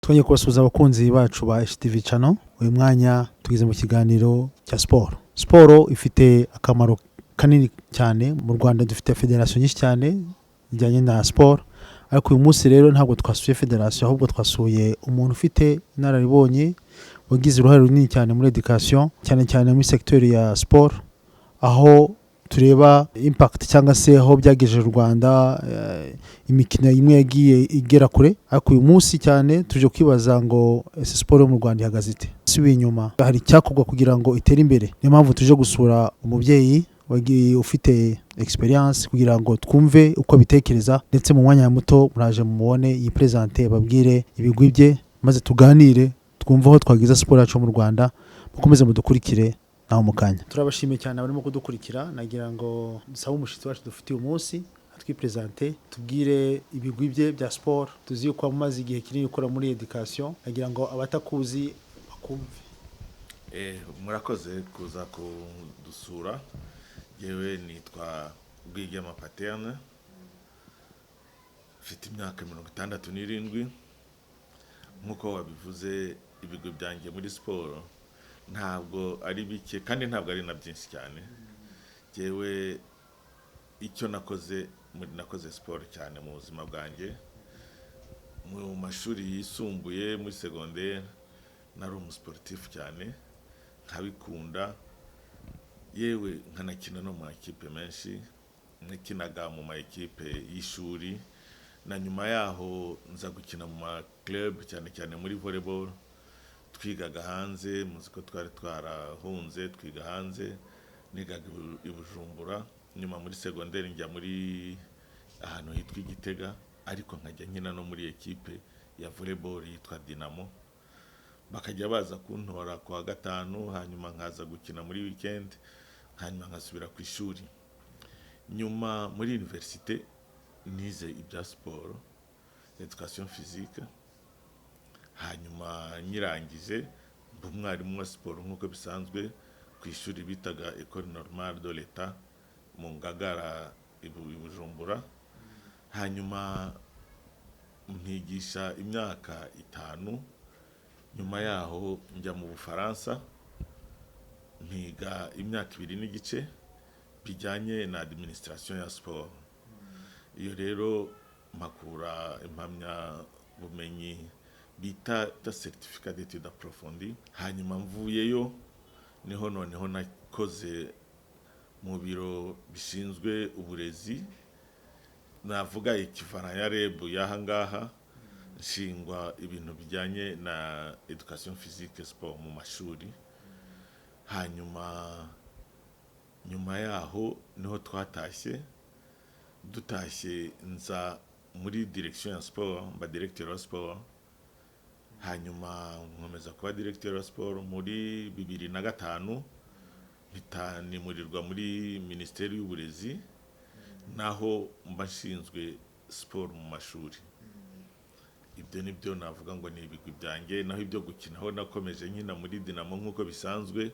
Twongeye kubasuhuza abakunzi bacu ba HTV Channel. Uyu mwanya tugeze mu kiganiro cya siporo. Siporo ifite akamaro kanini cyane mu Rwanda. Dufite federation nyinshi cyane ijyanye na siporo, ariko uyu munsi rero ntabwo twasuye federation, ahubwo twasuye umuntu ufite inararibonye wagize uruhare runini cyane muri education, cyane cyane muri secteur ya siporo, aho tureba impact cyangwa se aho byagejeje u Rwanda, imikino imwe yagiye igera kure. Ariko uyu munsi cyane tuje kwibaza ngo ese siporo mu Rwanda ihagaze ite, subiye inyuma hari cyakorwa kugira ngo itere imbere. Niyo mpamvu tuje gusura umubyeyi wagiye ufite experience kugira ngo twumve uko bitekereza, ndetse mu mwanya muto muraje mubone yipresente babwire ibigwi bye, maze tuganire twumva aho twagiza siporo yacu mu Rwanda. Mukomeze mudukurikire naho mukanya. Turabashimiye cyane abarimo kudukurikira. Nagira ngo dusabe umushitsi wacu dufite uyu munsi atwipresente, tubwire ibigwi bye bya siporo. Tuzi yuko amaze igihe kinini ukora muri education, nagira ngo abatakuzi bakumve. Murakoze kuza kudusura. Yewe nitwa Rwigema Paterne, mfite imyaka 67. Nkuko wabivuze, ibigwi byanjye muri siporo ntabwo ari bike kandi ntabwo ari na byinshi cyane. Yewe icyo nakoze siporo cyane mu buzima bwanjye. Mu mashuri yisumbuye muri secondaire nari umusportif cyane, nkabikunda. Yewe nkanakina no mu makipe menshi, nakinaga mu makipe y'ishuri, na nyuma yaho nza gukina mu club cyane cyane muri volleyball. Twigaga hanze, muziko twari twarahunze, twiga hanze, nigaga i Bujumbura. Nyuma muri secondaire njya muri ahantu hitwa Igitega, ariko nkajya nkina no muri ekipe ya volleyball yitwa Dinamo. Bakajya baza kuntora kwa gatanu, hanyuma nkaza gukina muri weekend, hanyuma nkasubira ku ishuri. Nyuma muri université nize ibya siporo, education physique. Hanyuma nyirangije mba umwarimu wa siporo nk'uko bisanzwe ku ishuri bitaga École Normale de l'État mu Ngagara i Bujumbura. Hanyuma mpigisha imyaka 5. Nyuma yaho njya mu Bufaransa mpiga imyaka 2 n'igice bijyanye na administration ya sport. Iyo rero makura impamya bumenyi bita certificat d'études approfondies. Hanyuma mvuyeyo niho noneho nakoze mu biro bishinzwe uburezi, navuga ikivana ya REB yahangaha, nshingwa ibintu bijyanye na education physique sport mu mashuri. Hanyuma nyuma yaho niho dutashye nza muri direction ya sport, mba directeur wa sport. Hanyuma nkomeza kuba directeur wa sport muri 2005, mpitanimurirwa muri Ministeri y'Uburezi, naho mba nshinzwe sport mu mashuri. Ibyo nibyo navuga ngo ni ibigwi byanjye. Naho ibyo gukinaho nakomeje nkina muri Dinamo nk'uko bisanzwe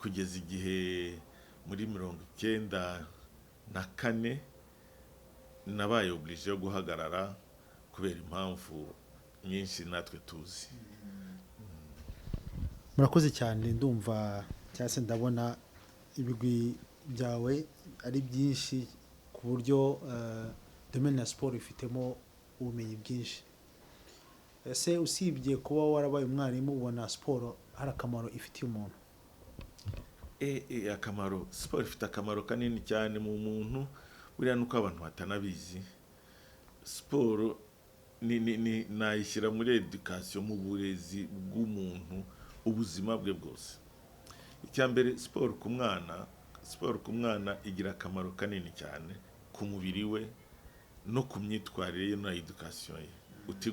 kugeza igihe muri 1994 nabaye obligé yo guhagarara kubera impamvu nyinshi natwe tuzi. Murakoze cyane. Ndumva cyase ndabona ibigwi byawe ari byinshi ku buryo domaine ya sport ifitemo ubumenyi bwinshi. Ese usibye kuba warabaye umwarimu, ubona sport hari akamaro ifitiye umuntu? Akamaro, sport ifite akamaro kanini cyane mu muntu. Buriya nuko abantu batanabizi, sport ni nayishyira muri education, mu burezi bw'umuntu ubuzima bwe bwose. Icyambere, sport ku mwana igira akamaro kanini cyane ku mubiri we no ku myitwarire ye na education ye. Gute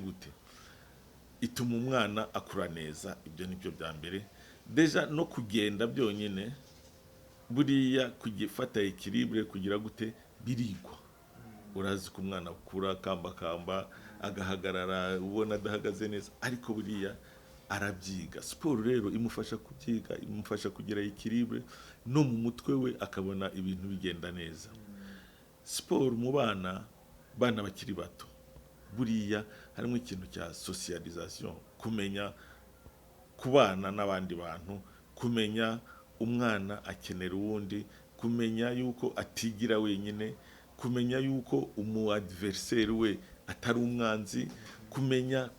ituma umwana akura neza. Ibyo nibyo bya mbere. Deja no kugenda byonyine, buriya kugifata equilibre kugira gute birigwa. Urazi ko umwana akura kamba agahagarara ubona adahagaze neza, ariko buriya arabyiga. Siporo rero imufasha kubyiga, imufasha kugira equilibre no mu mutwe we akabona ibintu bigenda neza. Siporo mu bana bakiri bato buriya harimo ikintu cya socialisation, kumenya kubana n'abandi bantu, kumenya umwana akenera uwundi, kumenya yuko atigira wenyine, kumenya yuko adversaire we atari umwanzi, kumenya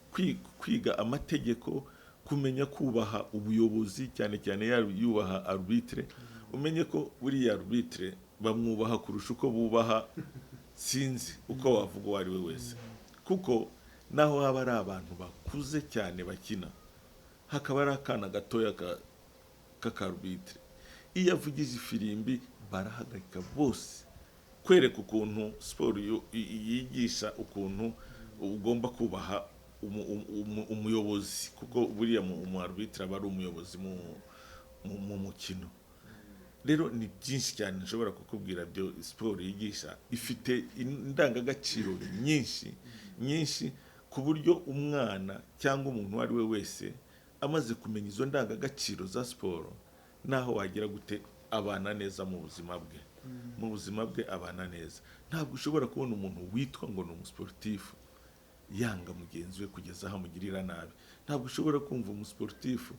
kwiga amategeko, kumenya kubaha ubuyobozi, cyane cyane yubaha arbitre, umenye ko buriya arbitre bamwubaha kurusha uko bubaha sinzi uko wavuga uwo ari we wese, kuko naho haba ari abantu bakuze cyane bakina, hakaba ari akana gatoya k'akarbitre, iyo avugije ifirimbi barahagarika bose, kwereka ukuntu siporo yigisha ukuntu ugomba kubaha umuyobozi, kuko buriya mu arbitre aba ari umuyobozi mu mukino. Rero ni byinshi cyane nshobora kukubwira byo siporo yigisha, ifite indangagaciro nyinshi ku buryo umwana cyangwa umuntu ari we wese amaze kumenya izo ndangagaciro za siporo, naho wagira gute abana neza mu buzima bwe abana neza. Ntabwo ushobora kubona umuntu witwa ngo ni umusportifu yanga mugenzi we kugeza aho amugirira nabi. Ntabwo ushobora kumva umusportifu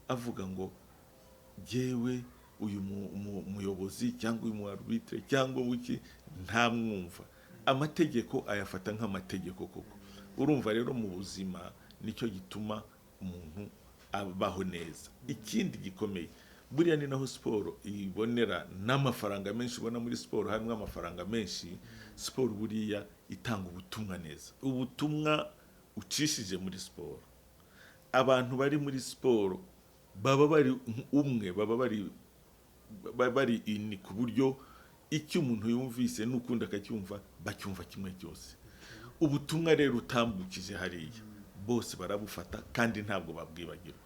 avuga ngo jewe uyu muyobozi cyangwa uyu arbitre cyangwa wiki ntamwumva. Amategeko ayafata nk'amategeko koko. Urumva rero mu buzima nicyo gituma umuntu abaho neza. Ikindi gikomeye, buriya ni naho siporo ibonera n'amafaranga menshi. Ubona muri siporo harimo amafaranga menshi. Siporo buriya itanga ubutumwa neza, ubutumwa ucishije muri siporo. Abantu bari muri siporo baba bari umwe, baba bari ini, ku buryo icyo umuntu yumvise n'ukundi akacyumva bacyumva kimwe cyose. Ubutumwa rero utambukije hariya bose barabufata kandi ntabwo babwibagirwa.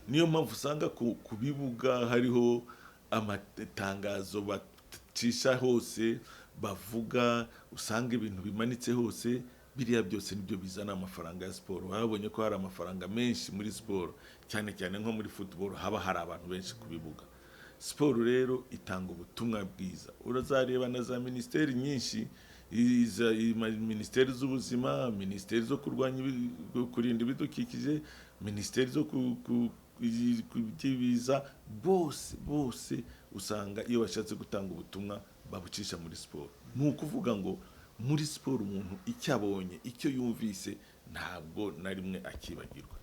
Niyo mpamvu usanga ku bibuga hariho amatangazo bacisha hose, bavuga, usanga ibintu bimanitse hose. Biriya byose nibyo bizana amafaranga ya siporo. Babonye ko hari amafaranga menshi muri siporo, cyane cyane nko muri football haba hari abantu benshi ku bibuga. Siporo rero itanga ubutumwa bwiza. Urazareba na za ministeri nyinshi, ministeri z'ubuzima, ministeri zo kurwanya kurinda ibidukikije, ministeri zo kubiza, bose usanga iyo bashatse gutanga ubutumwa babucisha muri siporo. Ni ukuvuga ngo muri siporo umuntu icyo abonye, icyo yumvise, ntabwo na rimwe akibagirwa.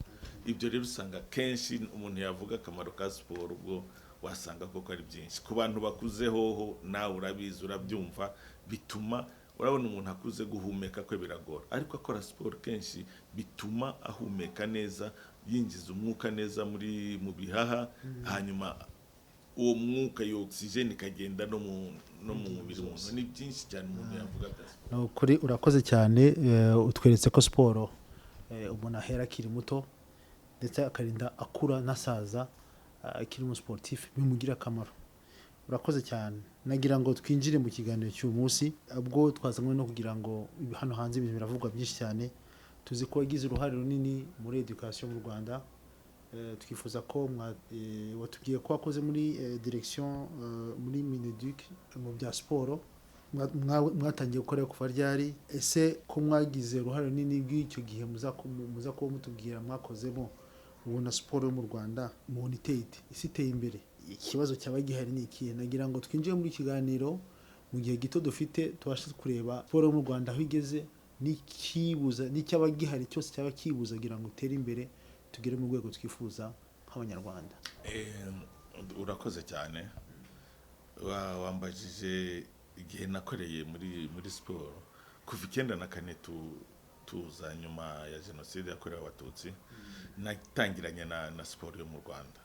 Ibyo rero usanga kenshi umuntu yavuga akamaro ka siporo, ubwo wasanga koko ari byinshi. Ku bantu bakuze hoho nawe urabizi, urabyumva, bituma urabona umuntu akuze guhumeka kwe biragora, ariko akora siporo kenshi bituma ahumeka neza, yinjiza umwuka neza mu bihaha, hanyuma uwo mwuka iyo oxygen ikagenda no mu mubiri w'umuntu. Ni byinshi cyane umuntu yavuga. Kuri urakoze cyane, utweretse ko siporo umuntu ahera akiri muto ndetse akarinda akura nasaza akiri umusportif bimugira akamaro. Urakoze cyane. Nagira ngo twinjire mu kiganiro cy'uyu munsi, ubwo twazanywe no kugira ngo hano hanze ibintu biravugwa byinshi cyane. Tuzi ko yagize uruhare runini muri education mu Rwanda. Twifuza ko watubwiye ko wakoze muri direction muri Mineduc mu bya siporo, mwatangiye gukora kuva ryari? Ese ko mwagize uruhare runini bw'icyo gihe muza kuba mutubwira mwakozemo, ubona siporo yo mu Rwanda mubona iteye imbere? Ikibazo cyaba gihari ni ikihe? Nagira ngo twinjire muri kiganiro mu gihe gito dufite, tubashe kureba siporo yo mu Rwanda aho igeze, n'icyaba gihari cyose cyaba kibuza kugira ngo utere imbere tugere mu rwego twifuza nk'abanyarwanda. Urakoze cyane. Wambajije igihe nakoreye muri siporo kuva 1994 tuza nyuma ya jenoside yakorewe abatutsi. Natangiranye na siporo yo mu Rwanda.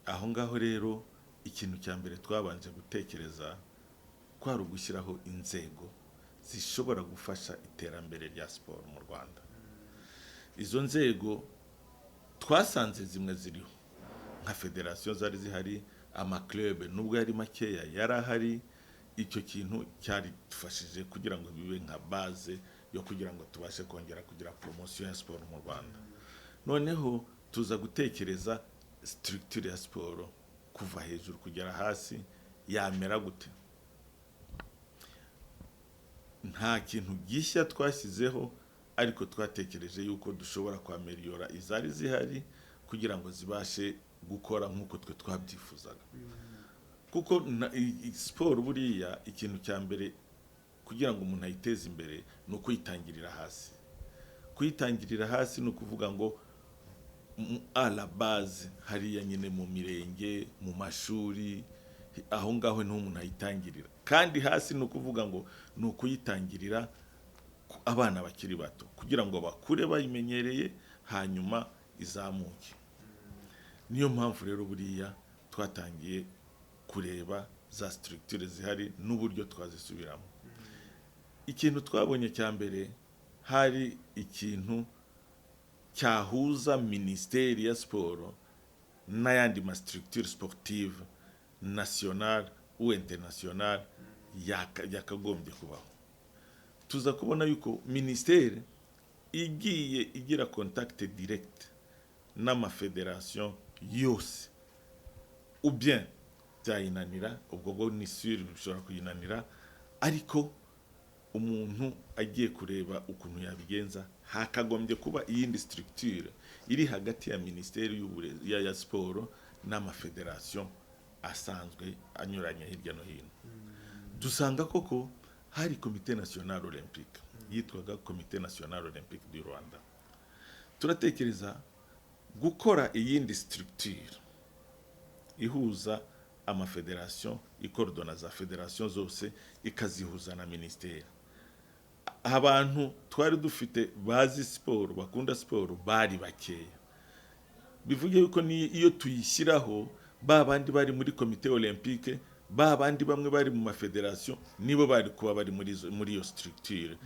Aho ngaho rero ikintu cya mbere twabanje gutekereza kwari ugushyiraho inzego zishobora gufasha iterambere rya siporo mu Rwanda. Izo nzego twasanze zimwe ziriho nka federation zari zihari, amaclub nubwo yari makeya yari ahari. Icyo kintu cyari dufashije kugira ngo bibe nka base yo kugira ngo tubashe kongera kugira promotion ya siporo mu Rwanda. Noneho tuza gutekereza structure ya siporo kuva hejuru kugera hasi yamera gute. Nta kintu gishya twashyizeho, ariko twatekereje yuko dushobora kwameliyora izari zihari kugira ngo zibashe gukora nk'uko twe twabyifuzaga. Kuko siporo buriya ikintu cya mbere kugira ngo umuntu ayiteze imbere ni ukuyitangirira hasi. Kuyitangirira hasi ni ukuvuga ngo à la base hariya nyine mu mirenge, mu mashuri, aho ngaho niho umuntu ayitangirira. Kandi hasi ni ukuvuga ngo ni ukuyitangirira abana bakiri bato kugira ngo bakure bayimenyereye hanyuma izamuke. Niyo mpamvu rero buriya twatangiye kureba za structure zihari n'uburyo twazisubiramo. Ikintu twabonye cya mbere hari ikintu cyahuza Ministeri ya Siporo n'ayandi ma structure sportive nationale ou internationale yakagombye kubaho. Tuza kubona yuko ministeri igiye igira contact direct n'amafederation yose, ou bien byayinanira, ubwo bwo ni sûr bishobora kuyinanira, ariko umuntu agiye kureba ukuntu yabigenza, hakagombye kuba iyindi structure iri hagati ya Ministeri y'Uburezi ya Siporo n'amafederation asanzwe anyuranye hirya no hino. Dusanga koko hari Comité National Olympique, yitwaga Comité National Olympique du Rwanda. Turatekereza gukora iyindi structure ihuza amafederation, ikordona za federation zose, ikazihuza na ministeri. Abantu twari dufite bazi siporo, bakunda siporo, bari bakeya. Bivuge yuko ni iyo tuyishyiraho, babandi bari muri Comité Olympique, babandi bamwe bari mu mafederation, nibo bari kuba bari muri iyo structure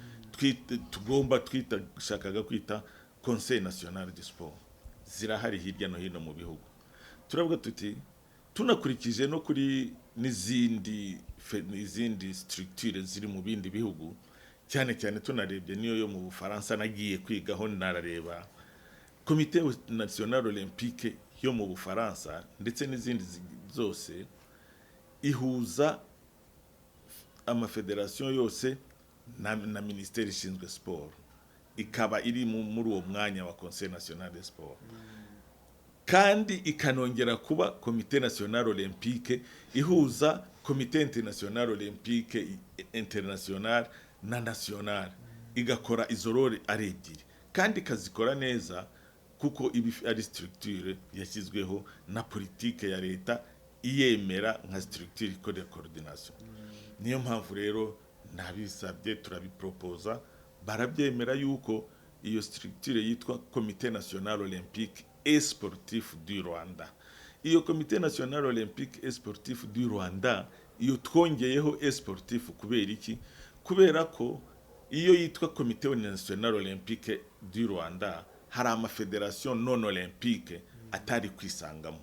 tugomba shakaga kwita Conseil National du Sport. Zirahari hirya no hino mu bihugu. Turavuga tuti tunakurikije no kuri n'izindi structure ziri mu bindi bihugu, cyane cyane tunarebye niyo yo mu Bufaransa nagiye kwigaho narareba Comité National Olympique yo mu Bufaransa ndetse n'izindi zose ihuza amafederation yose na Ministeri ishinzwe Sport, ikaba iri muri uwo mwanya wa Conseil National de Sport. Kandi ikanongera kuba Comité National Olympique ihuza Comité International Olympique International na National, igakora izo role ari ebyiri, kandi ikazikora neza kuko ibi ari structure yashyizweho na politike ya leta iyemera nka structure ikora coordination. Niyo mpamvu rero nabisabye, turabiproposa, barabyemera yuko iyo structure yitwa Comité National Olympique et Sportif du Rwanda. Iyo Comité National Olympique et Sportif du Rwanda iyo twongeyeho et sportif kubera iki? Kubera ko iyo yitwa Comité National Olympique du Rwanda hari amafederation non olympique atari kwisangamo.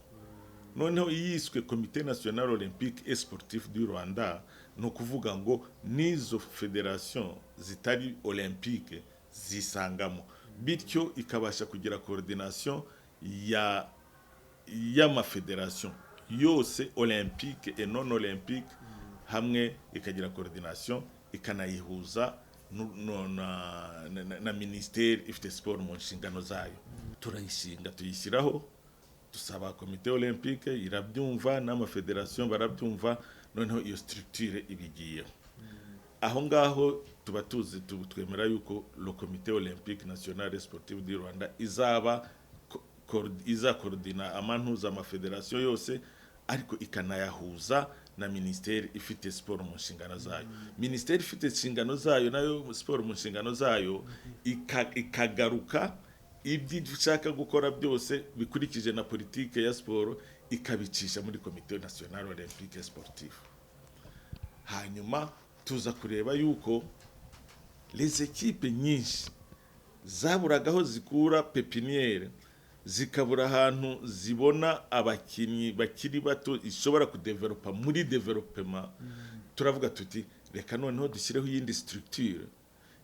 Noneho yiswe Comité National Olympique et Sportif du Rwanda, no kuvuga ngo nizo federation zitari olympique zisangamo, bityo ikabasha kugira coordination y'amafederation yose olympique et non olympique, hamwe ikagira coordination ikanayihuza na ministeri ifite sport mu nshingano zayo. Turayishinga, tuyishyiraho, dusaba Comité Olympique irabyumva n'amafederation barabyumva, noneho iyo structure ibigiyeho. Aho ngaho tuba tuzi twemera yuko le Comité Olympique National et Sportif du Rwanda iza koordina amantuza amafederation yose, ariko ikanayahuza na ministeri ifite sport mu nshingano zayo. Ministeri ifite inshingano zayo nayo sport mu nshingano zayo ikagaruka ibyo dushaka gukora byose bikurikije na politike ya sport, ikabicisha muri Comité National Olympique et Sportif. Hanyuma tuza kureba yuko les équipes nyinshi zaburagaho zikura pepiniere, zikabura ahantu zibona abakinyi bakiri bato ishobora kudevelopa muri development. Turavuga tuti reka noneho dushyireho yindi structure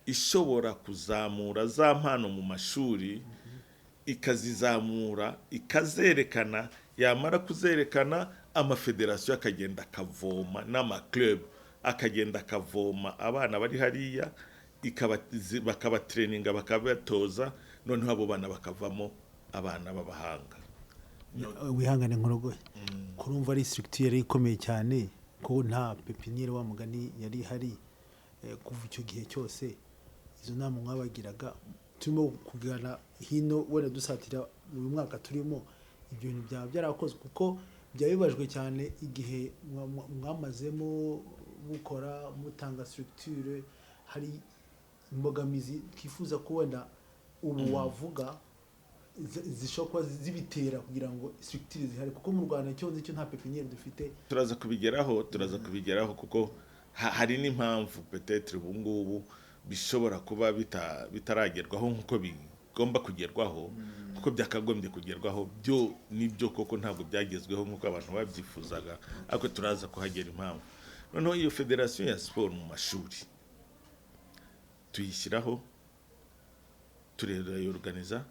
ishobora kuzamura za mpano mu mashuri, ikazizamura, ikazerekana, yamara kuzerekana amafederation akagenda akavoma n'ama club akagenda akavoma abana bari hariya, bakabatreninga bakabatoza noneho abo bana bakavamo abana b'abahanga. Wihangane nkorogoye kurumva ari structure ikomeye cyane ko nta pepiniere wa mugani yari hari kuva icyo gihe cyose. Izo nama mwabagiraga turimo kugana hino wenda dusatira mu mwaka turimo ibyo bintu byaba byarakozwe kuko byabibajwe cyane igihe mwamazemo gukora mutanga structure. Hari imbogamizi twifuza ko wenda ubu wavuga zishobora zibitera kugira ngo structure zihari kuko mu Rwanda cyo nta pepiniere dufite. Turaza kubigeraho kuko hari n'impamvu peut-être ubu ngubu bishobora kuba bitaragerwaho nkuko bigomba kugerwaho kuko byakagombye kugerwaho byo nibyo koko ntabwo byagezweho nkuko abantu babyifuzaga, ariko turaza kuhagera impamvu. Noneho iyo federation ya sport mu mashuri tuyishyiraho turayorganiza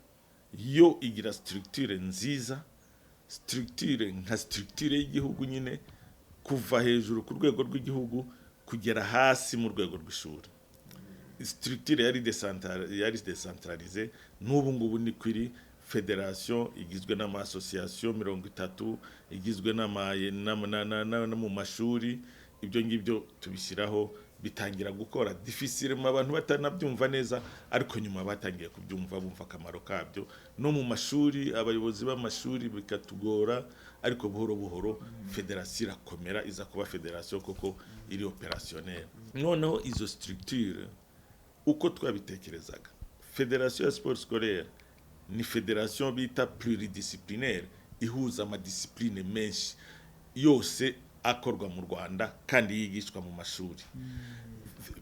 yo igira structure nziza, structure nka structure y'igihugu nyine kuva hejuru ku rwego rw'igihugu kugera hasi mu rwego rw'ishuri. Structure yari decentralisée n'ubu ngubu ni kwiri federation igizwe n'ama association 30 igizwe mu mashuri. Ibyo ngibyo tubishyiraho bitangira gukora difficile mu abantu batanabyumva neza, ariko nyuma batangiye kubyumva bumva akamaro kabyo. No mu mashuri abayobozi b'amashuri bikatugora, ariko buhoro buhoro federation irakomera iza kuba federation koko iri opérationnelle. Noneho izo structure uko twabitekerezaga, federation ya sport scolaire ni federation bita pluridisciplinaire ihuza amadiscipline menshi yose akorwa mu Rwanda kandi yigishwa mu mashuri.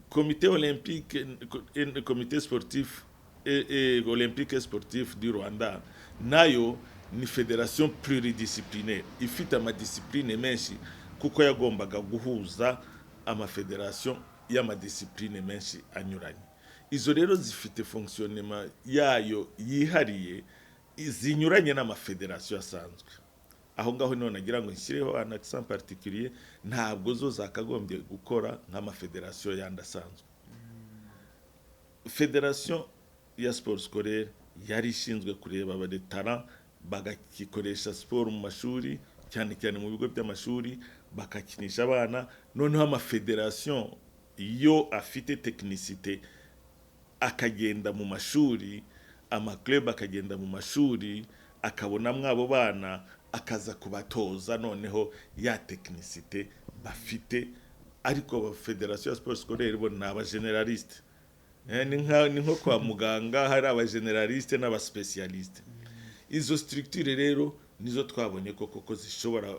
Comité olympique, comité sportif et olympique sportif du Rwanda nayo ni federation pluridisciplinaire ifite amadiscipline menshi kuko yagombaga guhuza amafederation y'amadiscipline menshi anyuranye. Izo rero zifite fonctionnement yayo yihariye zinyuranye n'amafederation asanzwe. Aho ngaho none nagira ngo nshyireho un accent particulier, ntabwo zo zakagombye gukora nk'amafederation yandi asanzwe. Federation ya sport scolaire yari ishinzwe kureba abadetara bagakikoresha sport mu mashuri, cyane cyane mu bigo by'amashuri bakakinisha abana. Noneho amafederation yo afite technicité akagenda mu mashuri, amaclub akagenda mu mashuri, akabona mwabo bana akaza kubatoza noneho ya technicité bafite. Ariko federation ya sport scolaire bo n'aba generaliste, ni nko kwa muganga hari aba generaliste n'aba specialiste. Izo structure rero nizo twabonye koko zishobora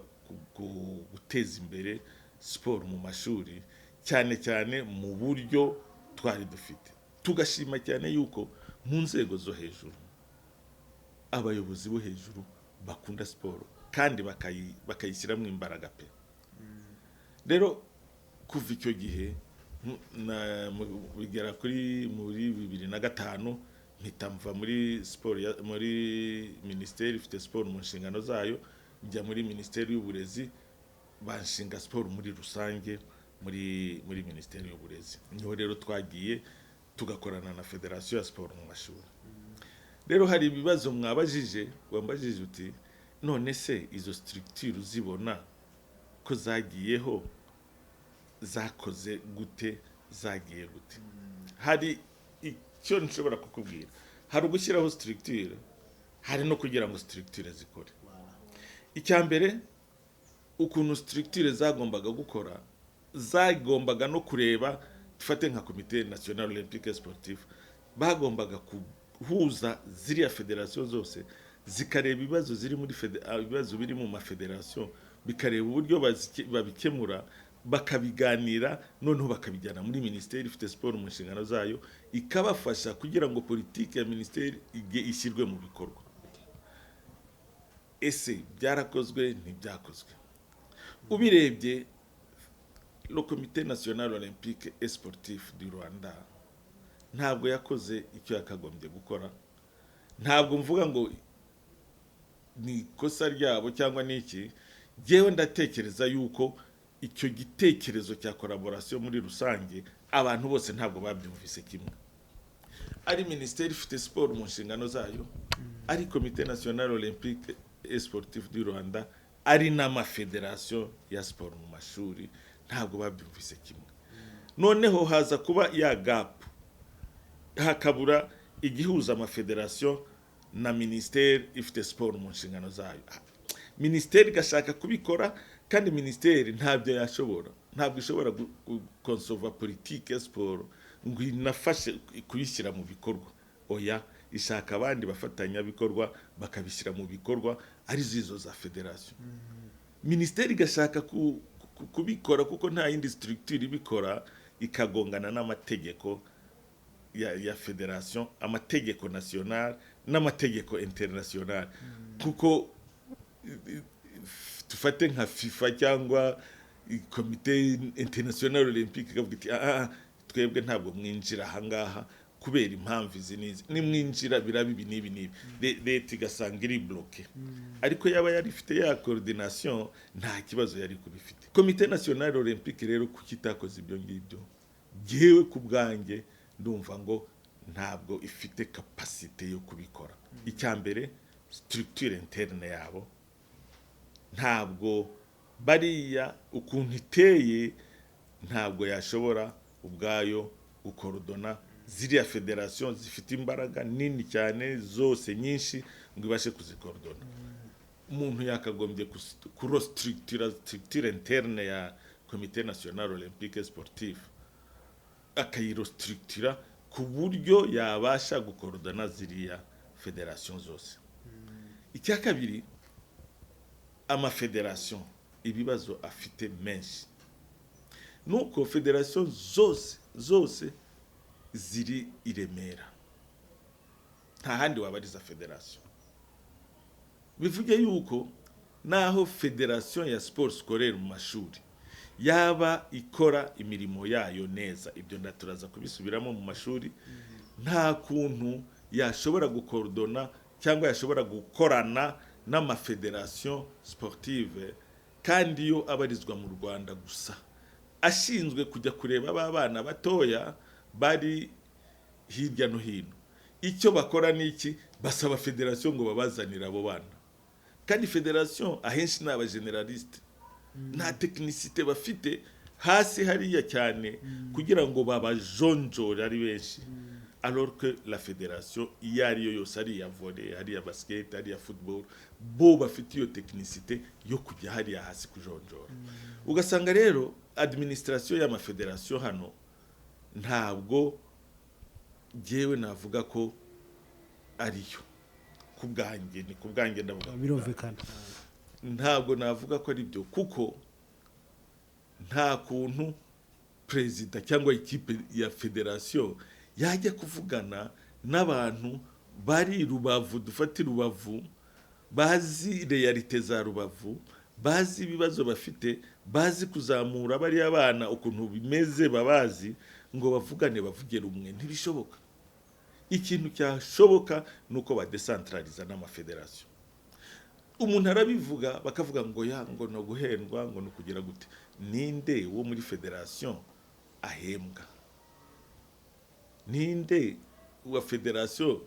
guteza imbere sport mu mashuri, cyane cyane mu buryo twari dufite. Tugashima cyane yuko mu nzego zo hejuru abayobozi bo hejuru bakunda sport kandi bakayishyiramo imbaraga pe. Rero kuva icyo gihe bigera muri 2005 mpita mva muri sport muri ministeri ifite sport mu nshingano zayo, njya muri ministeri y'uburezi banshinga sport muri rusange muri ministeri y'uburezi. Niho rero twagiye tugakorana na federation ya sport mu mashuri. Rero hari ibibazo wambajije uti none se izo structure uzibona ko zagiyeho zakoze gute, zagiye gute? Hari icyo nshobora kukubwira, hari ugushyiraho structure, hari no kugira ngo structure zikore. Icyambere ukuntu structure zagombaga gukora, zagombaga no kureba, dufate nka Comité National Olympique Sportif, bagombaga kuhuza ziriya federation zose zikareba ibibazo ziri muri ibibazo biri mu mafederation, bikareba uburyo babikemura, bakabiganira, noneho bakabijyana muri ministeri ifite sport mu nshingano zayo, ikabafasha kugira ngo politiki ya ministeri ishyirwe mu bikorwa. Ese byarakozwe ntibyakozwe? Ubirebye le Comité National Olympique et Sportif du Rwanda ntabwo yakoze icyo yakagombye gukora. Ntabwo mvuga ngo ni kosa ryabo cyangwa niki, jewe ndatekereza yuko icyo gitekerezo cya collaboration muri rusange abantu bose ntabwo babyumvise kimwe. Ari ministeri ifite siporo mu nshingano zayo, ari komite national olympique et sportif du Rwanda, ari n'amafederasiyo ya siporo mu mashuri, ntabwo babyumvise kimwe. Noneho haza kuba ya gap, hakabura igihuza amafederasiyo na ministeri ifite siporo mu nshingano zayo. Ministeri igashaka kubikora, kandi ministeri ntabyo yashobora, ntabwo ishobora konsova politike ya siporo ngo inafashe kuyishyira mu bikorwa. Oya, ishaka abandi bafatanya bikorwa bakabishyira mu bikorwa, ari zizo za federasiyo. Ministeri igashaka kubikora kuko nta yindi structure ibikora, ikagongana n'amategeko ya federasiyo, amategeko national n'amategeko international. Kuko tufate nka FIFA cyangwa komite international olympique ikavuga iti twebwe ntabwo mwinjira ahangaha kubera impamvu izi n'izi, nimwinjira biraba ibi n'ibi n'ibi, leta igasanga iri bloke. Ariko yaba yari ifite ya coordination, nta kibazo yari kubifite. Komite national olympique rero kuki itakoze ibyo ngibyo, jewe ku bwanjye ndumva ngo ntabwo ifite capacité yo kubikora. Icyambere, structure interne yabo ntabwo bariya ukuntu iteye, ntabwo yashobora ubwayo gukorodona ziriya federation zifite imbaraga nini cyane zose nyinshi ngo ibashe kuzikorodona. Umuntu yakagombye kuro structure interne ya komite national olympique sportif, akayiro structure ku buryo yabasha gukorodona ziriya federation zose. Icya kabiri, amafederation ibibazo afite menshi, nuko federation zose ziri i Remera, nta handi wabariza federation. Bivuge yuko naho federation ya sport scolaire mu mashuri yaba ikora imirimo yayo neza, ibyo ndaturaza kubisubiramo mu mashuri, nta kuntu yashobora gukoordona cyangwa yashobora gukorana n'amafederation sportive kandi yo abarizwa mu Rwanda gusa, ashinzwe kujya kureba abana batoya bari hirya no hino. Icyo bakora niki, basaba federation ngo babazanira abo bana, kandi federation ahenshi n'aba generaliste, nta technicité bafite hasi hariya cyane kugira ngo babajonjore ari benshi. Alors que la fédération iyo yose ari ya volley, ari ya basket, ari ya football, bo bafite iyo technicité yo kujya hariya hasi kujonjora. Ugasanga rero administration y'amafederation hano ntabwo jewe navuga ko ariyo. Ku bwanjye ndavuga birumvikana, ntabwo navuga ko ari byo, kuko nta kuntu president cyangwa ikipe ya federation yajya kuvugana n'abantu bari Rubavu, dufate Rubavu, bazi realite za Rubavu, bazi ibibazo bafite, bazi kuzamura bari abana ukuntu bimeze, babazi, ngo bavugane bavugere umwe. Ntibishoboka. Ikintu cyashoboka nuko badecentraliza n'amafederation. Umuntu arabivuga bakavuga ngo ngo no guhendwa, ngo no kugira gute. Ninde wo muri federation ahembwa? Ninde wa federation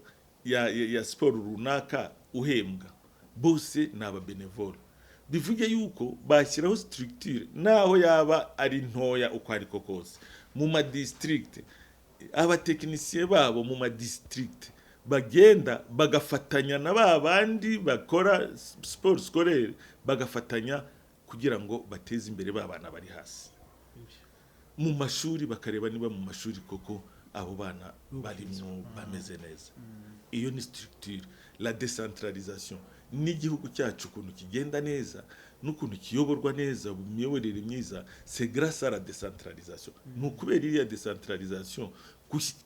ya sport runaka uhembwa? Bose naba benevole. Bivuge yuko bashyiraho structure naho yaba ari ntoya uko ariko kose mu ma district, abatekinisiye babo mu ma district bagenda bagafatanya na babandi bakora sport scolaire, bagafatanya kugira ngo bateze imbere babana bari hasi. Mu mashuri bakareba niba mu mashuri koko abo bana barimo bameze neza. Iyo ni structure, la décentralisation. N'igihugu cyacu ukuntu kigenda neza n'ukuntu kiyoborwa neza, imiyoborere myiza, c'est grâce à la décentralisation. Nukubera iriya décentralisation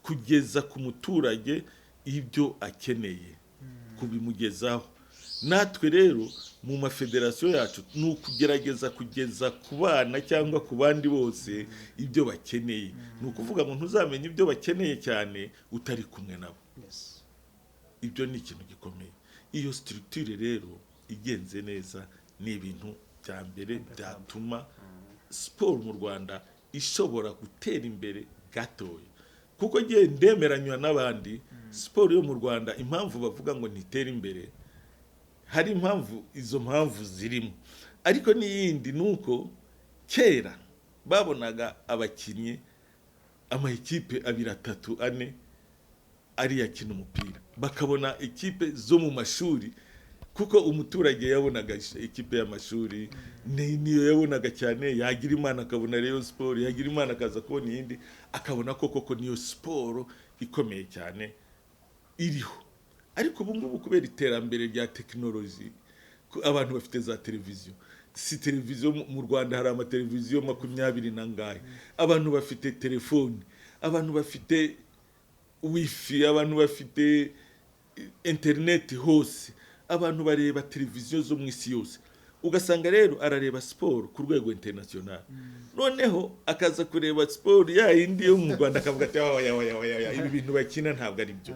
kugeza ku muturage ibyo akeneye, kubimugezaho. Natwe rero mu mafederation yacu nukugerageza kugeza ku bana cyangwa ku bandi bose ibyo bakeneye. Nukuvuga ngo ntuzamenye ibyo bakeneye cyane utari kumwe nabo. Ibyo ni ikintu gikomeye. Iyo structure rero igenze neza ni ibintu bya mbere byatuma sport mu Rwanda ishobora gutera imbere gatoya kuko ngiye ndemeranywa n'abandi siporo yo mu Rwanda impamvu bavuga ngo ntitera imbere hari impamvu izo mpamvu zirimo ariko n'iyindi nuko kera babonaga abakinnyi amakipe 2, 3, 4 ari yakina umupira bakabona ikipe zo mu mashuri kuko umuturage yabonaga ikipe y'amashuri niyo yabonaga cyane yagira imana akabona Rayon Sport yagira imana akaza kubona iyindi akabona koko niyo siporo ikomeye cyane iriho ariko ubu ngubu kubera iterambere rya tekinoloji abantu bafite za televiziyo si televiziyo mu Rwanda hari amateleviziyo 20 nangahe abantu bafite telefone abantu bafite wifi abantu bafite internet hose abantu bareba televiziyo zo mu isi yose ugasanga rero arareba siporo ku rwego international noneho akaza kureba siporo ya indi yo mu Rwanda akavuga ati ibi bintu bakina ntabwo ari byo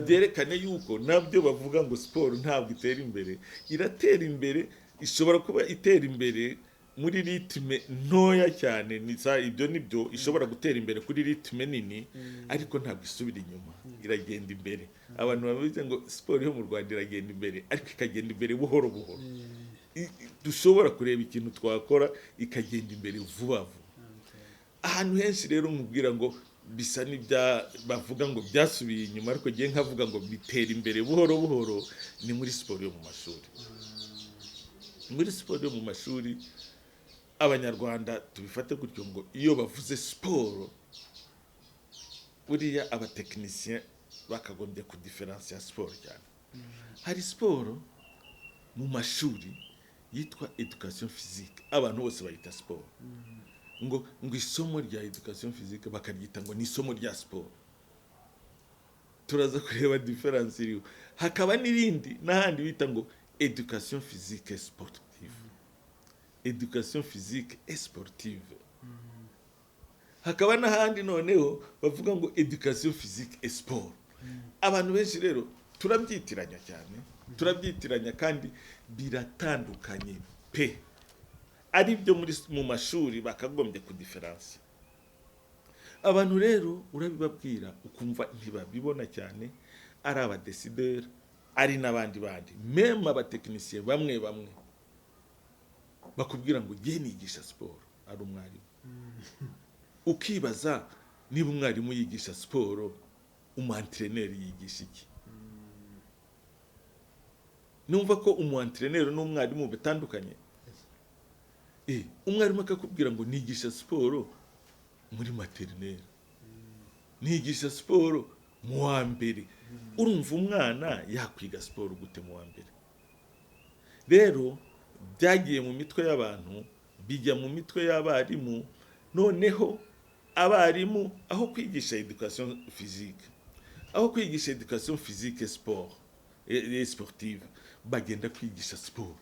byerekane yuko nabyo bavuga ngo siporo ntabwo itera imbere iratera imbere ishobora kuba itera imbere muri ritme ntoya cyane ibyo nibyo ishobora gutera imbere kuri ritme nini ariko ntabwo isubira inyuma iragenda imbere abantu bavuze ngo siporo yo mu Rwanda iragenda imbere ariko ikagenda imbere buhoro buhoro dushobora kureba ikintu twakora ikagenda imbere vuba vuba ahantu henshi rero nkubwira ngo bisa n'ibya bavuga ngo byasubiye inyuma ariko giye nkavuga ngo bitera imbere buhoro buhoro ni muri siporo yo mu mashuri muri siporo yo mu mashuri abanyarwanda tubifate gutyo ngo iyo bavuze siporo buriya abatekinisien bakagombye ku difference ya siporo cyane hari siporo mu mashuri yitwa education physique abantu bose bayita siporo ngo isomo rya education physique bakaryita ngo ni isomo rya siporo turaza kureba difference iriho hakaba n'irindi n'ahandi bita ngo education physique sportive education physique et sportive hakaba n'ahandi noneho bavuga ngo education physique et sport abantu benshi rero turabyitiranya cyane turabyitiranya kandi biratandukanye pe ari byo mu mashuri bakagombye ku difference abantu rero urabibabwira ukumva ntibabibona cyane ari abadecideur ari n'abandi meme abatekinisien bamwe bakubwira ngo giye nigisha siporo ari umwarimu ukibaza niba umwarimu yigisha siporo umu-entraîneur yigisha iki numva ko umu-entraîneur n'umwarimu batandukanye umwarimu akakubwira ngo nigisha siporo muri maternelle nigisha siporo mu wa mbere urumva umwana yakwiga siporo gute mu wa mbere rero byagiye mu mitwe y'abantu bijya mu mitwe y'abarimu noneho abarimu aho kwigisha education physique sport et sportive bagenda kwigisha siporo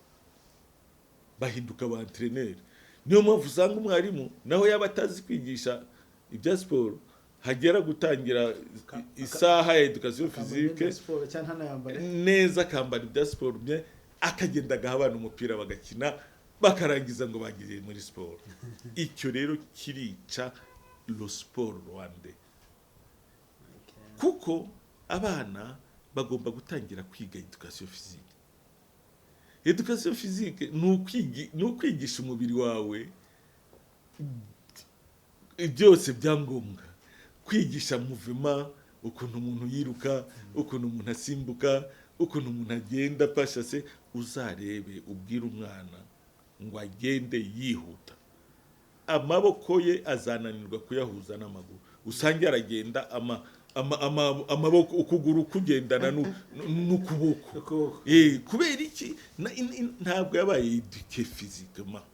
bahinduka ba entraîneur niyo mpamvu usanga umwarimu naho yaba atazi kwigisha ibya siporo hagera gutangira isaha ya education physique neza akambara ibya siporo bye akagenda agaha abana umupira bagakina bakarangiza ngo bagiye muri siporo icyo rero kirica lo sport rwanda kuko abana bagomba gutangira kwiga education physique ni ukwigisha umubiri wawe byose byangombwa kwigisha movement ukuntu umuntu yiruka ukuntu umuntu asimbuka ukuntu umuntu agenda pashase uzarebe ubwira umwana ngo agende yihuta amaboko ye azananirwa kuyahuza n'amaguru usange aragenda amaboko ukuguru kugendana n'ukuboko kubera iki ntabwo yabaye eduqué physiquement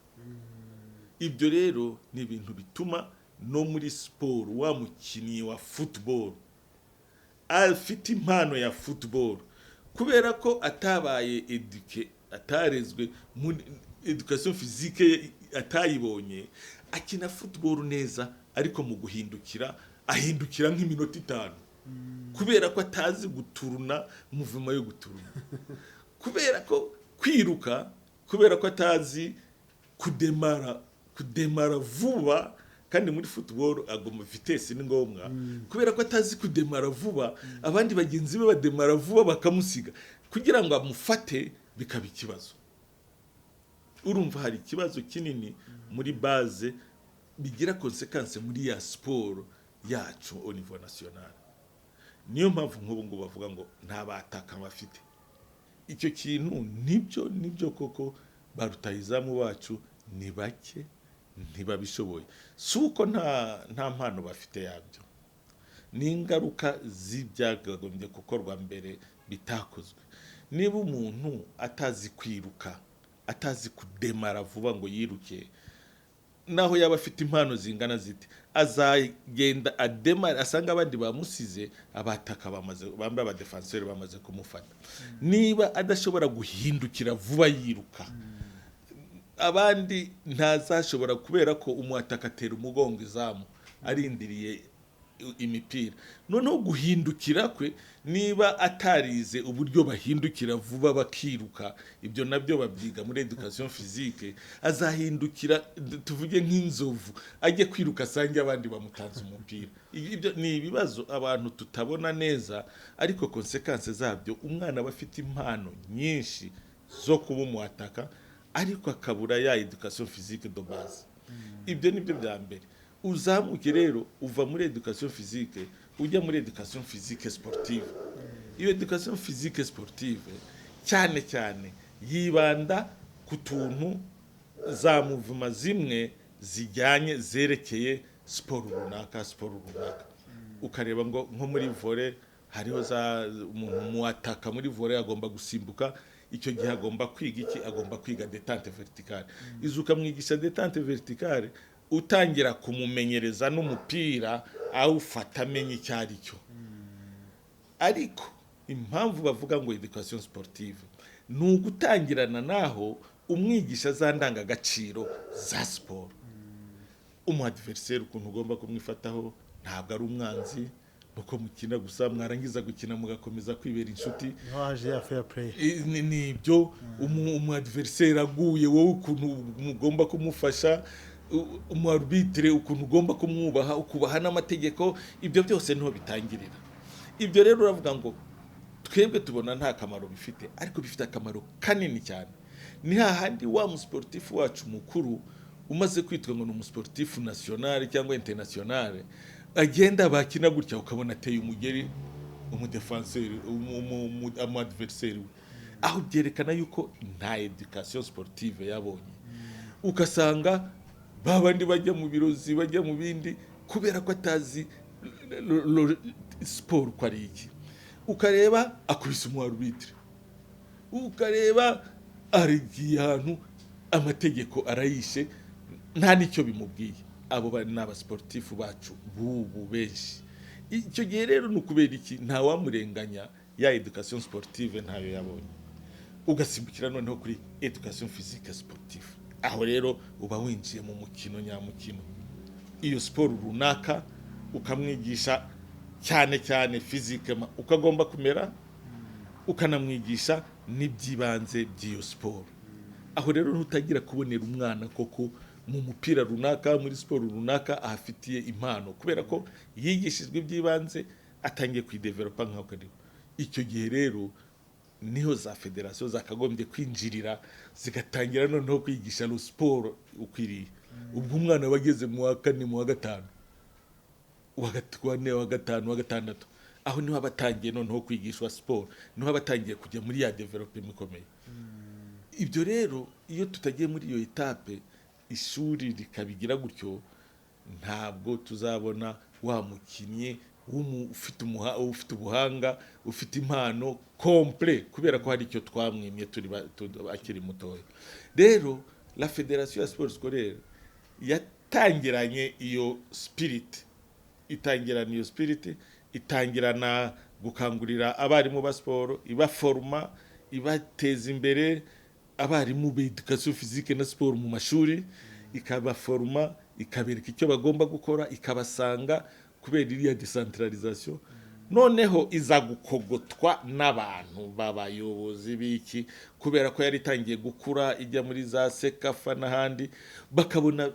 ibyo rero ni ibintu bituma no muri siporo wa mukinnyi wa football afite impano ya football kubera ko atabaye eduqué atarezwe muri education physique atayibonye akina football neza ariko mu ahindukira nk'iminota 5 kubera ko atazi guturuna movement yo guturuna kubera ko kwiruka kubera ko atazi kudemara vuba kandi muri football agomba vitesse ni ngombwa kubera ko atazi kudemara vuba abandi bagenzi be bademara vuba bakamusiga kugira ngo amufate bikaba ikibazo. Urumva hari ikibazo kinini muri base bigira consequence muri ya sport yacu au niveau national. Niyo mpamvu nk'ubu ngo bavuga ngo nta bataka bafite. Icyo kintu nibyo koko barutayizamu bacu ni bake ntibabishoboye. Suko nta mpano bafite yabyo. Ni ingaruka z'ibyagagombye gukorwa mbere bitakozwe. Niba umuntu atazi kwiruka, atazi kudemara vuba ngo yiruke, naho yaba afite impano zingana ziti azagenda ademara asanga abandi bamusize abataka bambaye abadefenseur bamaze kumufata. Niba adashobora guhindukira vuba yiruka, abandi ntazashobora kubera ko umwataka atera umugongo izamu arindiriye imipira. Noneho guhindukira kwe niba atarize uburyo bahindukira vuba bakiruka, ibyo nabyo babyiga muri education physique, azahindukira tuvuge nk'inzovu ajye kwiruka asange abandi bamutanze umupira. Ibyo ni ibibazo abantu tutabona neza, ariko consequence zabyo umwana bafite impano nyinshi zo kuba umwataka ariko akabura ya education physique de base. Ibyo nibyo bya mbere. Uzamuke rero uva muri education physique ujya muri education physique sportive. Iyo education physique sportive cyane yibanda ku tuntu za movement zimwe zijyanye zerekeye sport runaka. Ukareba ngo nko muri volley hariho za umuntu ataka muri volley agomba gusimbuka, icyo gihe agomba kwiga iki? Agomba kwiga détente verticale. Izuka mwigisha détente verticale utangira kumumenyereza n'umupira awufata amenye icyo ari cyo. Ariko impamvu bavuga ngo education sportive ni ugutangirana naho umwigisha zandanga agaciro za sport. Umu-adversaire ukuntu ugomba kumwifataho ntabwo ari umwanzi, nuko mukina gusa mwarangiza gukina mugakomeza kwibera inshuti. Haje ya fair play. Nibyo umu-adversaire aguye wowe ukuntu mugomba kumufasha, umu-arbitre ukuntu ugomba kumwubaha, ukubaha n'amategeko. Ibyo byose niho bitangirira. Ibyo rero uravuga ngo twebwe tubona nta kamaro bifite, ariko bifite akamaro kanini cyane. Ni hahandi wa musportif wacu mukuru umaze kwitwa ngo ni umusportif national cyangwa international agenda bakina gutya ukabona ateye umugeri umudefenseur umu-adversaire, aho byerekana yuko nta education sportive yabonye. Ukasanga babandi bajya mu birozi bajya mu bindi kubera ko atazi sport ko ari iki. Ukareba akubise umu-arbitre, ukareba arigiye ahantu amategeko arayishe nta nicyo bimubwiye. Abo bari n'abasportifu bacu bubu benshi. Icyo gihe rero nukubera iki nta wamurenganya, ya education sportive ntayo yabonye. Ugasimbukira noneho kuri education physique sportive, aho rero uba winjiye mu mukino nyamukino. Iyo sport runaka ukamwigisha cyane physique ukagomba kumera, ukanamwigisha n'ibyibanze by'iyo sport. Aho rero ntutagira kubonera umwana koko mu mupira runaka muri sport runaka ahafitiye impano, kubera ko yigishijwe ibyibanze atangiye kwidevelopa nk'uko ari. Icyo gihe rero niho za federation zakagombye kwinjirira zigatangira noneho kwigisha no sport ukwiriye. Ubwo umwana bageze mu wa 4 mu wa 5 wa 5 wa 6, aho niho abatangiye noneho kwigishwa sport, niho abatangiye kujya muri ya development ikomeye. Ibyo rero iyo tutagiye muri iyo etape ishuri rikabigira gutyo, ntabwo tuzabona wa mukinnyi ufite ubuhanga ufite impano complet, kubera ko hari icyo twamwimye turi akiri mutoya. Rero la Fédération ya Sport Scolaire yatangiranye iyo spirit, itangirana gukangurira abarimu ba sport, ibaforma, ibateza imbere abarimu b'education physique na sport mu mashuri, ikabaforma, ikabereka icyo bagomba gukora, ikabasanga kubera iriya decentralisation. Noneho iza gukogotwa n'abantu b'abayobozi b'iki, kubera ko yari itangiye gukura ijya muri za Sekafa n'ahandi, bakabona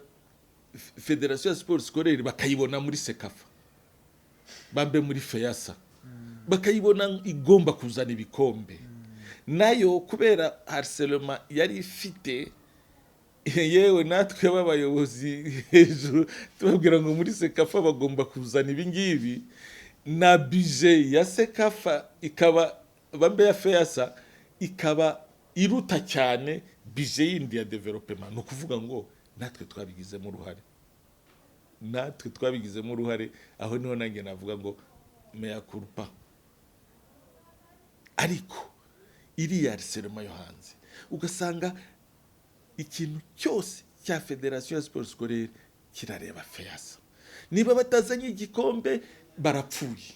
federasiyo ya siporo sikorere bakayibona muri sekafa bambe muri feyasa bakayibona igomba kuzana ibikombe nayo kubera harselema yari ifite yewe natwe b'abayobozi hejuru tubabwira ngo muri sekafa bagomba kuzana ibingibi na bije ya sekafa ikaba bambe ya feyasa ikaba iruta cyane bije yindi ya development. No kuvuga ngo natwe twabigizemo uruhare aho niho nanjye navuga ngo mea culpa. Ariko iriya harselema yo hanze ugasanga ikintu cyose cya federasiyo ya siporo sikorere kirareba feyasa. Niba batazanye igikombe barapfuye,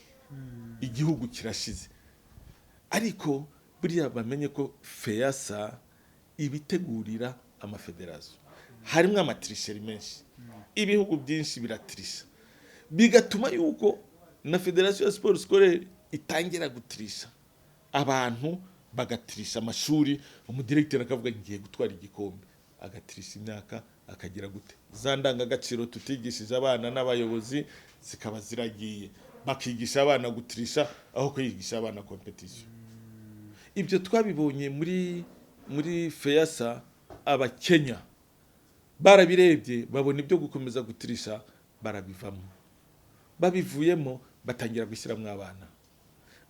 igihugu kirashize. Ariko buriya bamenye ko feyasa ibitegurira amafederasiyo harimo amatirisheri menshi, ibihugu byinshi biratirisha, bigatuma yuko na federasiyo ya siporo sikorere itangira gutirisha abantu, bagatirisha amashuri, umudirekiteri akavuga ngiye gutwara igikombe, agatirisha imyaka, akagira gute, za ndangagaciro tutigishije abana n'abayobozi zikaba ziragiye, bakigisha abana gutirisha aho kwigisha abana competition. Ibyo twabibonye muri feyasa, abakenya barabirebye babona ibyo gukomeza gutirisha barabivamo, babivuyemo batangira gushyiramo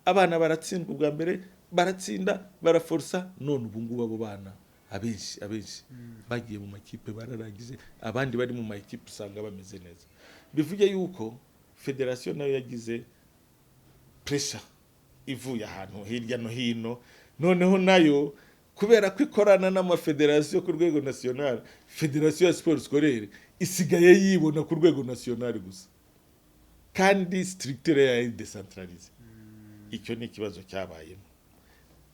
abana baratsindwa ubwa mbere, baratsinda baraforsa, none ubu ngubu abo bana abenshi bagiye mu makipe bararangije, abandi bari mu makipe usanga bameze neza. Bivuge yuko federasiyo nayo yagize pressure ivuye ahantu hirya no hino, noneho nayo kubera ko ikorana n'amafederasiyo ku rwego national, federasiyo ya siporo sikorere isigaye yibona ku rwego national gusa, kandi structure yayo decentralize. Icyo ni ikibazo cyabayemo.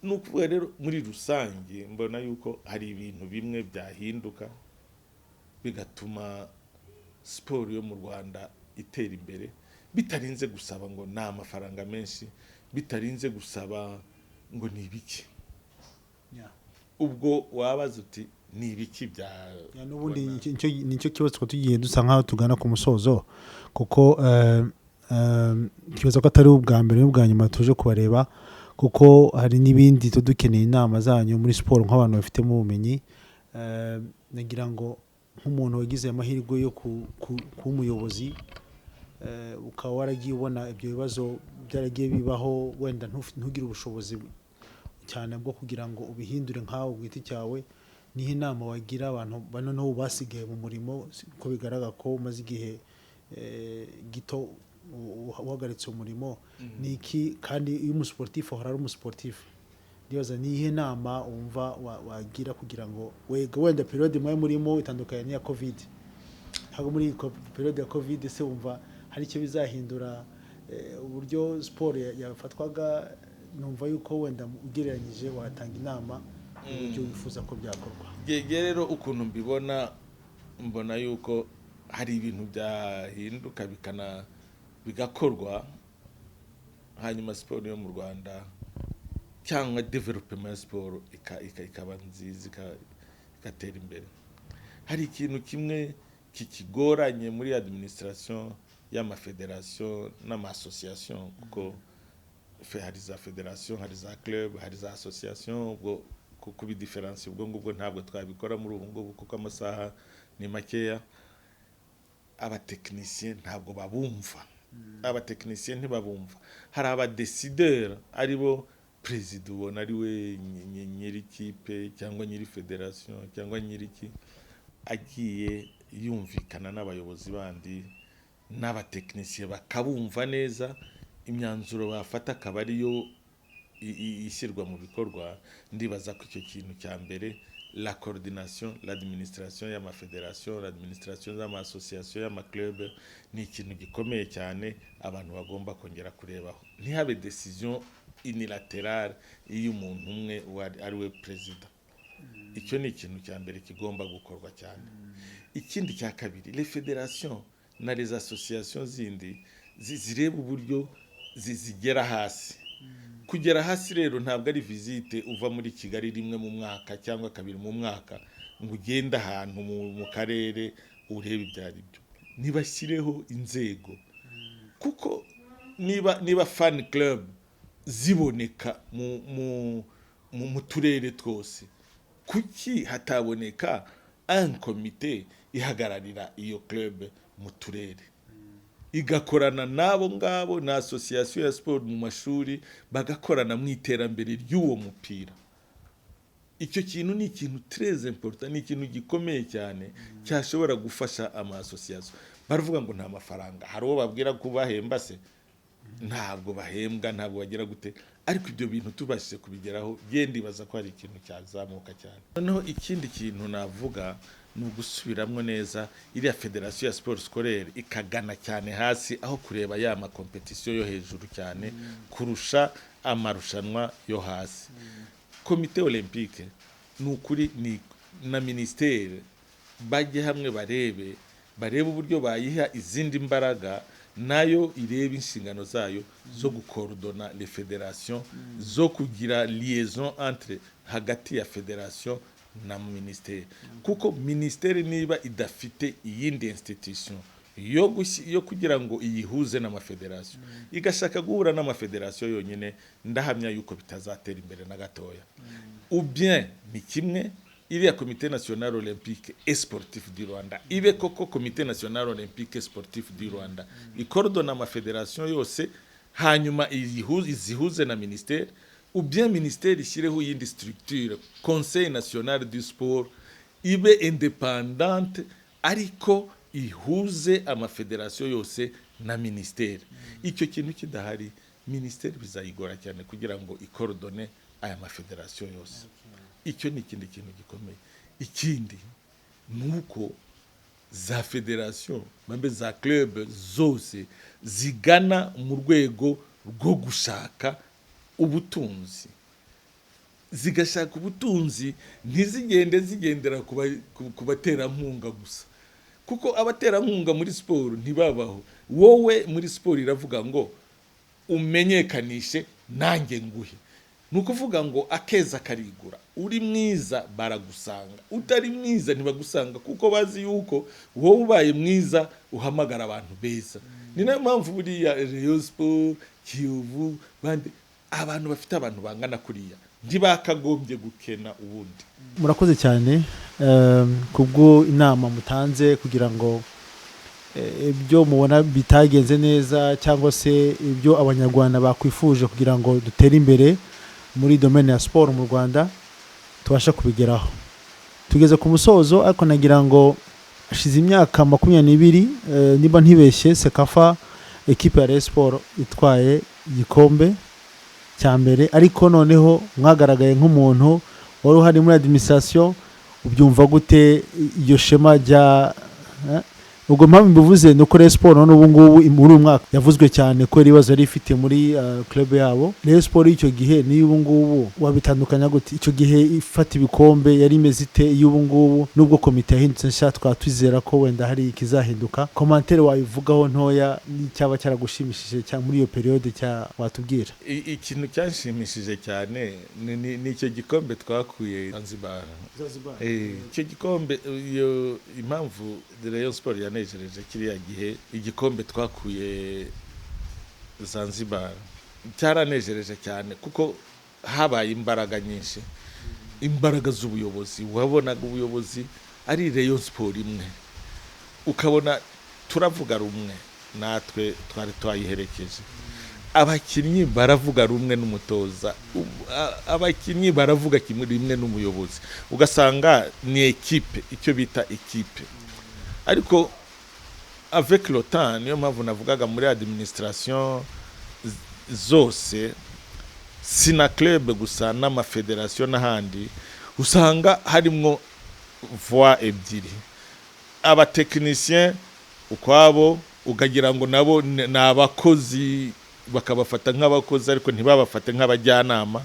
Nukuvuga rero muri rusange mbona yuko hari ibintu bimwe byahinduka bigatuma siporo yo mu Rwanda itera imbere, bitarinze gusaba ngo nta amafaranga menshi, bitarinze gusaba ngo ni ibiki. Ubwo wabaza uti ni ibiki bya n'ubundi nicyo kibazo tugiye dusa nkaho tugana ku musozo, kuko kibazo ko atari ubwa mbere n'ubwa nyuma tuje kubareba, kuko hari n'ibindi dukeneye inama zanyu muri siporo nk'abantu bafitemo ubumenyi. Nagira ngo nk'umuntu wagize amahirwe yo kuba umuyobozi, ukaba waragiye ubona ibyo bibazo byaragiye bibaho, wenda ntugire ubushobozi cyane bwo kugira ngo ubihindure nkawe ku giti cyawe, niho inama wagira abantu banoneho basigaye mu murimo, ko bigaragara ko umaze igihe gito uhagaritse umurimo, ni iki? Kandi iyo umusportif ahora ari umusportif, ndibaza nihe nama wumva wagira kugira ngo wenda periode mwe murimo itandukanye n'iya covid, hago muri periode ya covid se wumva hari icyo bizahindura uburyo siporo yafatwaga? Numva yuko wenda ugereranyije watanga inama uburyo wifuza ko byakorwa. Rero ukuntu mbona yuko hari ibintu byahinduka bigakorwa, hanyuma siporo yo mu Rwanda cyangwa development ya siporo ikaba nziza, igatera imbere. Hari ikintu kimwe kikigoranye muri administration y'amafederation n'amasosiyasiyo, kuko hari za federation, hari za club, hari za association, ubwo kubi difference ubwo ngubwo ntabwo twabikora muri ubu ngubu kuko amasaha ni makeya. Abatekinisien ntabwo babumva, abatekinisien ntibabumva. Hari abadecideur aribo president, ubona ari we nyiri kipe cyangwa nyiri federation cyangwa nyiri ki, agiye yumvikana n'abayobozi bandi n'abatekinisien bakabumva neza, imyanzuro bafata akaba ariyo ishyirwa mu bikorwa. Ndibaza ko icyo kintu cya mbere, la coordination, l'administration y'amafederation, l'administration y'amasosiyasiyo y'amaclub, ni ikintu gikomeye cyane abantu bagomba kongera kurebaho. Ntihabe decision unilaterale iyo umuntu umwe ari we president. Icyo ni ikintu cya mbere kigomba gukorwa cyane. Ikindi cya kabiri, les fédérations na les associations zindi zireba uburyo zigera hasi. Kugera hasi rero ntabwo ari visite uva muri Kigali rimwe mu mwaka cyangwa kabiri mu mwaka ngo ugenda ahantu mu karere urebe ibyo ari byo, nibashyireho inzego, kuko niba fan club ziboneka mu turere twose, kuki hataboneka un comité ihagararira iyo club mu turere, igakorana nabo ngabo na association ya sport mu mashuri, bagakorana mu iterambere ry'uwo mupira. Icyo kintu ni ikintu très important, ni ikintu gikomeye cyane cyashobora gufasha ama association. Baravuga ngo nta mafaranga, hari uwo babwira ko bahemba se, ntabwo bahembwa, ntabwo bagira gute, ariko ibyo bintu tubashije kubigeraho, genda ibaza ko hari ikintu cyazamuka cyane. Noneho ikindi kintu navuga ni ugusubiramwo neza iriya federation ya sport scolaire ikagana cyane hasi, aho kureba ya ma competition yo hejuru cyane kurusha amarushanwa yo hasi. Komite olympique nukuri ni na ministere bajye hamwe barebe uburyo bayiha izindi mbaraga, nayo irebe inshingano zayo zo gukoordona les fédérations, zo kugira liaison entre hagati ya fédération na ministere, kuko ministere niba idafite iyindi institution yo kugira ngo iyihuze n'amafederation, igashaka guhura n'amafederation yonyine, ndahamya yuko bitazatera imbere na gatoya. Ou bien ni kimwe iriya Comité National Olympique et Sportif du Rwanda ibe koko Comité National Olympique et Sportif du Rwanda ikordona amafederation yose, hanyuma izihuze na ministere, ou bien ministere ishyireho yindi structure, Conseil National du Sport, ibe independante ariko ihuze amafederation yose na ministere. Icyo kintu kidahari, ministere bizayigora cyane kugira ngo ikordone aya mafederation yose. Icyo ni ikindi kintu gikomeye. Ikindi nuko za federation mambe za club zose zigana mu rwego rwo gushaka ubutunzi, zigashaka ubutunzi, ntizigende zigendera ku baterankunga gusa, kuko abaterankunga muri siporo ntibabaho. Wowe muri siporo iravuga ngo umenyekanishe nanjye nguhe, nukuvuga ngo akeza karigura, uri mwiza baragusanga, utari mwiza ntibagusanga, kuko bazi yuko wowe ubaye mwiza uhamagara abantu beza. Ni nayo mpamvu buriya Rayon Sport, Kiyovu, bandi abantu bafite abantu bangana kuriya ntibakagombye gukena ubundi. Murakoze cyane kubwo inama mutanze kugira ngo ibyo mubona bitagenze neza cyangwa se ibyo abanyarwanda bakwifuje kugira ngo dutere imbere muri domaine ya sport mu Rwanda tubasha kubigeraho. Tugeze ku musozo, ariko nagira ngo ashize imyaka 22 niba ntibeshye Sekafa equipe ya Rayon Sport itwaye igikombe cya mbere, ariko noneho mwagaragaye nk'umuntu wari uhari muri administration, ubyumva gute iyo shema rya ubwo mpamvu mbivuze nuko Rayon Sport none ubu ngubu muri umwaka yavuzwe cyane ko ibibazo yari ifite muri club yabo. Rayon Sport icyo gihe ni ubu ngubu wabitandukanya gute? Icyo gihe ifata ibikombe yari imeze ite y'ubu ngubu, nubwo komite yahindutse nshya twatwizera ko wenda hari ikizahinduka? Commentaire wayivugaho ntoya n'icyaba cyaragushimishije cyane muri iyo periode cya watubwira. Ikintu cyanshimishije cyane ni icyo gikombe twakuye Zanzibar. Icyo gikombe, iyo impamvu Rayon Sport yanejereje kiriya gihe igikombe twakuye Zanzibar cyaranejereje cyane, kuko habaye imbaraga nyinshi, imbaraga z'ubuyobozi. Wabonaga ubuyobozi ari Rayon Sport imwe, ukabona turavuga rumwe, natwe twari twayiherekeje. Abakinnyi baravuga rumwe n'umutoza, abakinnyi baravuga kimwe rimwe n'umuyobozi, ugasanga ni equipe, icyo bita equipe. Ariko avec le temps, niyo mpamvu navugaga muri administration zose, sina club gusa n'amafederation n'ahandi, usanga harimo voix ebyiri. Abatekinicien ukwabo ukagira ngo nabo n'abakozi, bakabafata nk'abakozi ariko ntibabafate nk'abajyanama.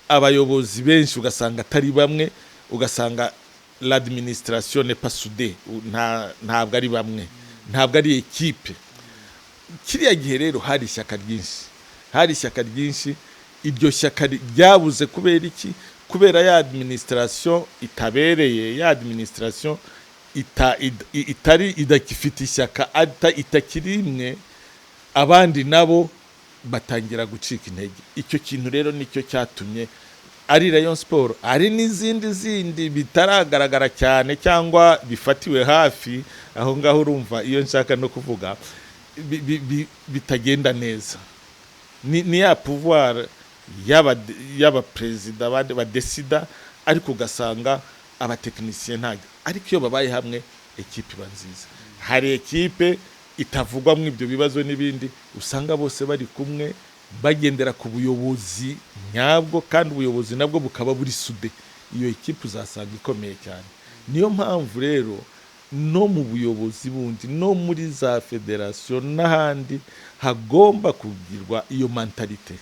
Abayobozi benshi ugasanga atari bamwe, ugasanga l'administration n'est pas soudée, ntabwo ari bamwe, ntabwo ari equipe. Kiriya gihe rero hari ishyaka ryinshi, iryo shyaka ryabuze kubera iki? Kubera ya administration itabereye, ya administration itari idakifite ishyaka itakiri imwe, abandi nabo batangira gucika intege. Icyo kintu rero nicyo cyatumye ari Rayon Sport, ari n'izindi bitaragaragara cyane cyangwa bifatiwe hafi aho ngaho, urumva iyo nshaka no kuvuga bitagenda neza. Ni ya pouvoir yaba president badesida, ariko ugasanga abatekinisiye ntabwo, ariko iyo babaye hamwe ekipe iba nziza. Hari ekipe itavugwa mu ibyo bibazo n'ibindi, usanga bose bari kumwe bagendera ku buyobozi nyabwo, kandi ubuyobozi nabwo bukaba buri sude. Iyo ekipe uzasanga ikomeye cyane. Niyo mpamvu rero no mu buyobozi bundi, no muri za federation n'ahandi, hagomba kugirwa iyo mentalite.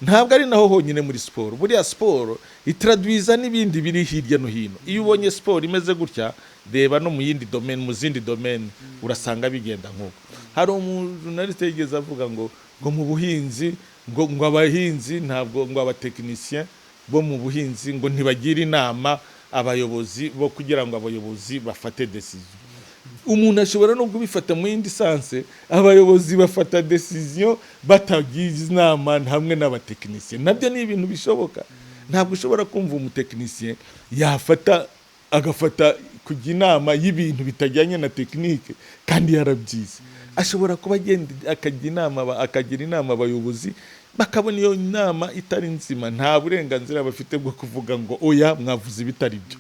Ntabwo ari naho honyine muri siporo, buriya siporo itradwiza n'ibindi biri hirya no hino. Iyo ubonye siporo imeze gutya, reba no mu yindi domaine, mu zindi domaine urasanga bigenda nk'uko. Hari umuntu narite yigeze avuga ngo mu buhinzi ngo abahinzi ntabwo, ngo abatekinisien bo mu buhinzi ngo ntibagira inama abayobozi bo, kugira ngo abayobozi bafate decision. Umuntu ashobora no kubifata mu yindi sanse, abayobozi bafata decision batagize inama hamwe n'abatekinisien. Nabyo ni ibintu bishoboka. Ntabwo ushobora kumva umutekinisien agafata kujya inama y'ibintu bitajyanye na tekinike kandi yarabyize. Ashobora kuba agenda akagira inama abayobozi, bakabona iyo nama itari nzima. Nta burenganzira bafite bwo kuvuga ngo oya mwavuze ibitari byo.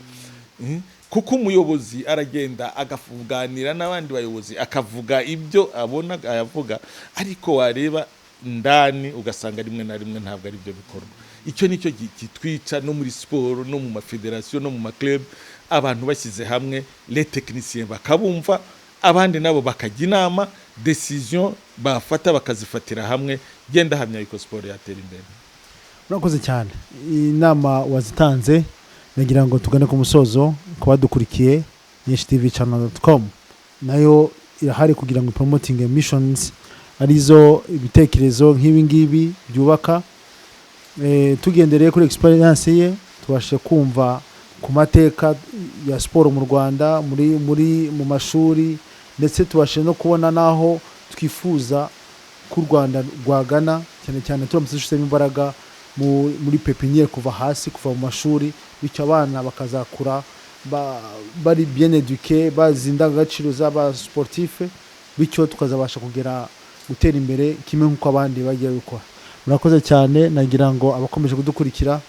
Kuko umuyobozi aragenda agafuganira n'abandi bayobozi, akavuga ibyo abona ayavuga, ariko wareba ndani ugasanga rimwe na rimwe ntabwo ari byo bikorwa. Icyo nicyo kitwica no muri siporo, no mu mafederation, no mu maclub. Abantu bashyize hamwe, les techniciens bakabumva, abandi nabo bakajya inama, decision bafata bakazifatira hamwe, genda hamya yuko siporo yatera imbere. Urakoze cyane. Inama wazitanze, nagira ngo tugane ku musozo. Kuba dukurikiye nyinshi-tv-channel.com nayo irahari kugira ngo promoting missions, arizo ibitekerezo nk'ibi ngibi byubaka. Tugendereye kuri experience ye, tubashe kumva ku mateka ya siporo mu Rwanda, mu mashuri, ndetse tubashe no kubona naho twifuza ku Rwanda rwagana, cyane cyane turamutse dushyizemo imbaraga muri pepiniere kuva hasi, kuva mu mashuri, bityo abana bakazakura bari bien eduqué, bazi indangagaciro z'aba sportif, bityo tukazabasha gutera imbere kimwe nk'uko abandi bagiye gukora. Murakoze cyane. Nagira ngo abakomeje kudukurikira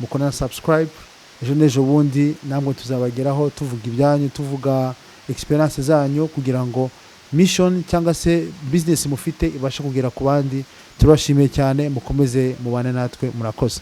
mukora na subscribe. Ejo n'ejo bundi namwe tuzabageraho tuvuga ibyanyu, tuvuga experience zanyu, kugira ngo mission cyangwa se business mufite ibashe kugera ku bandi. Turashimiye cyane, mukomeze mubane natwe. Murakoze.